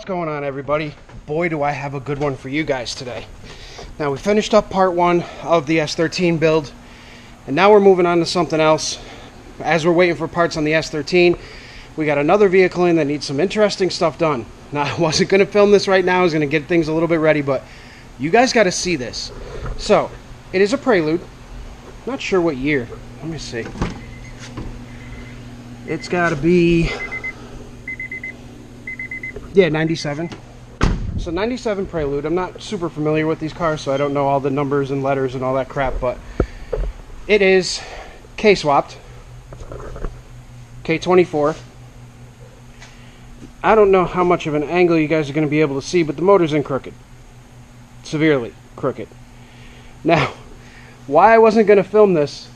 going on, everybody? Boy, do I have a good one for you guys today. Now, we finished up part one of the S13 build, and now we're moving on to something else. As we're waiting for parts on the S13, we got another vehicle in that needs some interesting stuff done. Now, I wasn't going to film this right now. I was going to get things a little bit ready, but you guys got to see this. So, it is a Prelude. Not sure what year. Let me see. It's got to be... yeah, 97. So 97 Prelude. I'm not super familiar with these cars, so I don't know all the numbers and letters and all that crap, but it is K-swapped. K24. I don't know how much of an angle you guys are going to be able to see, but the motor's in crooked. Severely crooked. Now, why I wasn't going to film this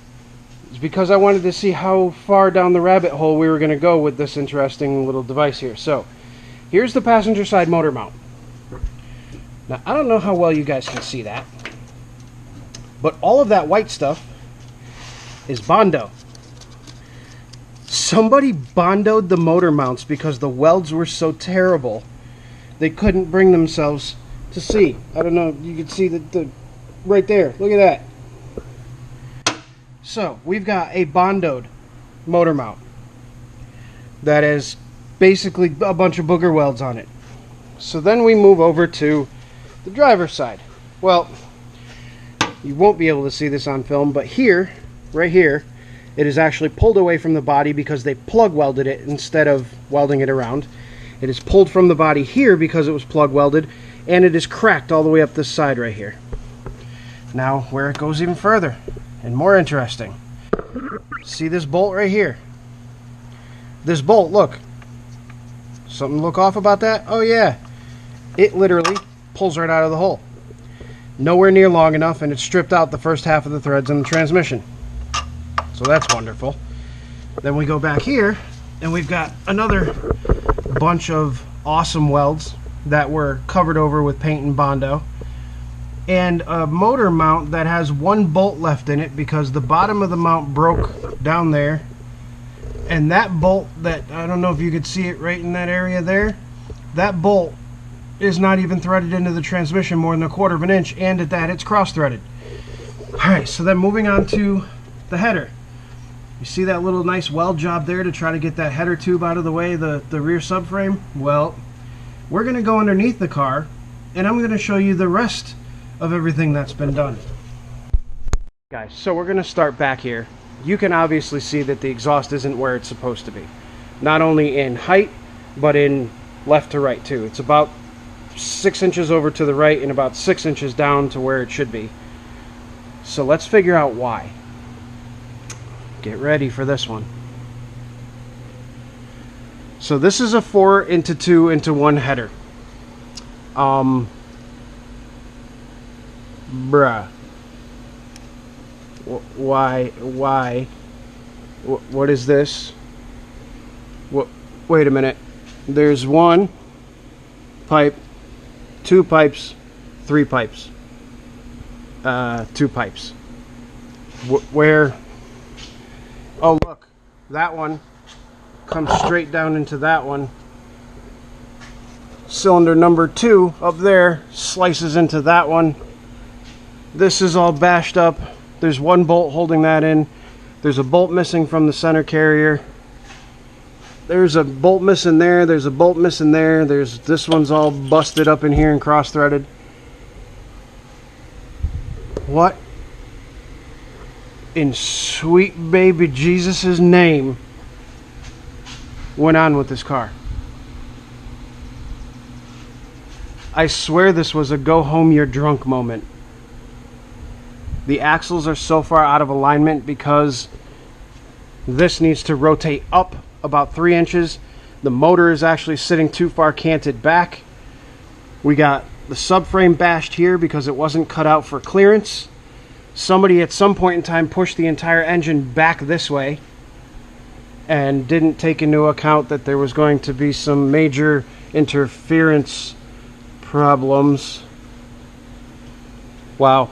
is because I wanted to see how far down the rabbit hole we were going to go with this interesting little device here. So, here's the passenger side motor mount. Now, I don't know how well you guys can see that, but all of that white stuff is Bondo. Somebody Bondoed the motor mounts because the welds were so terrible they couldn't bring themselves to see. I don't know, you can see the right there. Look at that. So, we've got a Bondoed motor mount that is basically a bunch of booger welds on it. So then we move over to the driver's side. Well, you won't be able to see this on film, but here, right here, it is actually pulled away from the body because they plug welded it instead of welding it around. It is pulled from the body here because it was plug welded, and it is cracked all the way up this side right here. Now, where it goes even further and more interesting, see this bolt right here? This bolt, look. Something look off about that? Oh yeah, it literally pulls right out of the hole. Nowhere near long enough, and it stripped out the first half of the threads in the transmission. So that's wonderful. Then we go back here, and we've got another bunch of awesome welds that were covered over with paint and Bondo, and a motor mount that has one bolt left in it because the bottom of the mount broke down there. And that bolt that, I don't know if you could see it right in that area there, that bolt is not even threaded into the transmission more than 1/4 of an inch, and at that it's cross-threaded. Alright, so then moving on to the header. You see that little nice weld job there to try to get that header tube out of the way, the rear subframe? Well, we're going to go underneath the car, and I'm going to show you the rest of everything that's been done. Guys, so we're going to start back here. You can obviously see that the exhaust isn't where it's supposed to be. Not only in height, but in left to right too. It's about 6 inches over to the right and about 6 inches down to where it should be. So let's figure out why. Get ready for this one. So this is a 4x2x1 header. Bruh. Why? What is this? Wait a minute. There's one pipe, 2 pipes, 3 pipes. 2 pipes. Where? Oh, look. That one comes straight down into that one. Cylinder number 2 up there slices into that one. This is all bashed up. There's one bolt holding that in. There's a bolt missing from the center carrier. There's a bolt missing there. There's a bolt missing there. This one's all busted up in here and cross-threaded. What in sweet baby Jesus' name went on with this car? I swear this was a go home you're drunk moment. The axles are so far out of alignment because this needs to rotate up about 3 inches. The motor is actually sitting too far canted back. We got the subframe bashed here because it wasn't cut out for clearance. Somebody at some point in time pushed the entire engine back this way and didn't take into account that there was going to be some major interference problems. Wow.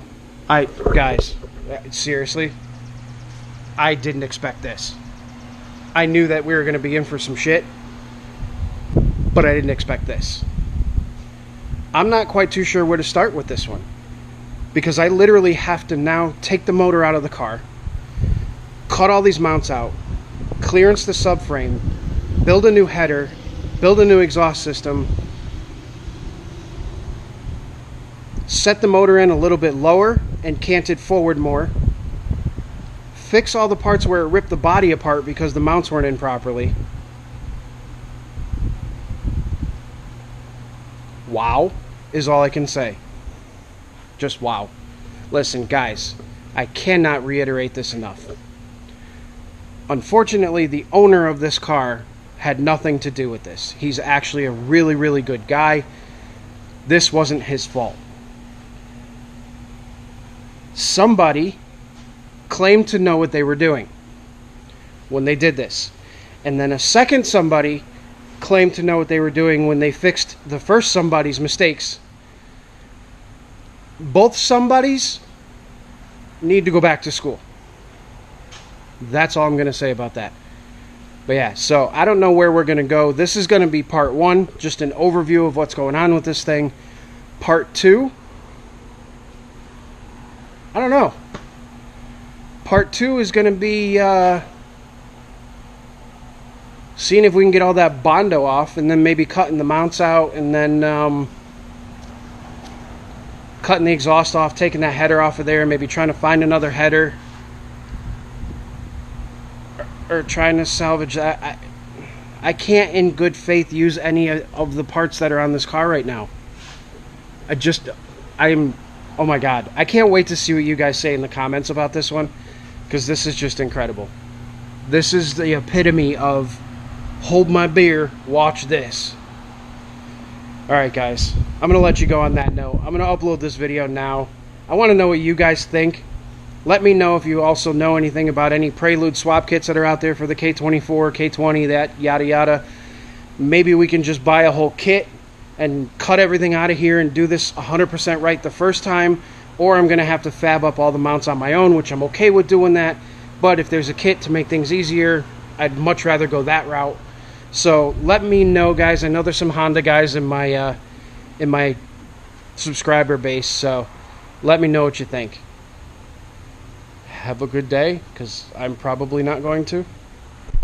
Guys, seriously, I didn't expect this. I knew that we were going to be in for some shit, but I didn't expect this. I'm not quite too sure where to start with this one, because I literally have to now take the motor out of the car, cut all these mounts out, clearance the subframe, build a new header, build a new exhaust system, set the motor in a little bit lower and cant it forward more, fix all the parts where it ripped the body apart because the mounts weren't in properly. Wow is all I can say. Just wow. Listen, guys, I cannot reiterate this enough. Unfortunately, the owner of this car had nothing to do with this. He's actually a really, really good guy. This wasn't his fault. Somebody claimed to know what they were doing when they did this. And then a second somebody claimed to know what they were doing when they fixed the first somebody's mistakes. Both somebodies need to go back to school. That's all I'm going to say about that. But yeah, so I don't know where we're going to go. This is going to be part 1, just an overview of what's going on with this thing. Part 2, I don't know. Part 2 is going to be seeing if we can get all that Bondo off, and then maybe cutting the mounts out, and then cutting the exhaust off, taking that header off of there, maybe trying to find another header, or trying to salvage that. I can't in good faith use any of the parts that are on this car right now. Oh my god, I can't wait to see what you guys say in the comments about this one, because this is just incredible. This is the epitome of hold my beer, watch this. Alright guys, I'm going to let you go on that note. I'm going to upload this video now. I want to know what you guys think. Let me know if you also know anything about any Prelude swap kits that are out there for the K24, K20, that yada yada. Maybe we can just buy a whole kit and cut everything out of here and do this 100% right the first time. Or I'm going to have to fab up all the mounts on my own, which I'm okay with doing that. But if there's a kit to make things easier, I'd much rather go that route. So let me know, guys. I know there's some Honda guys in my subscriber base, so let me know what you think. Have a good day, because I'm probably not going to.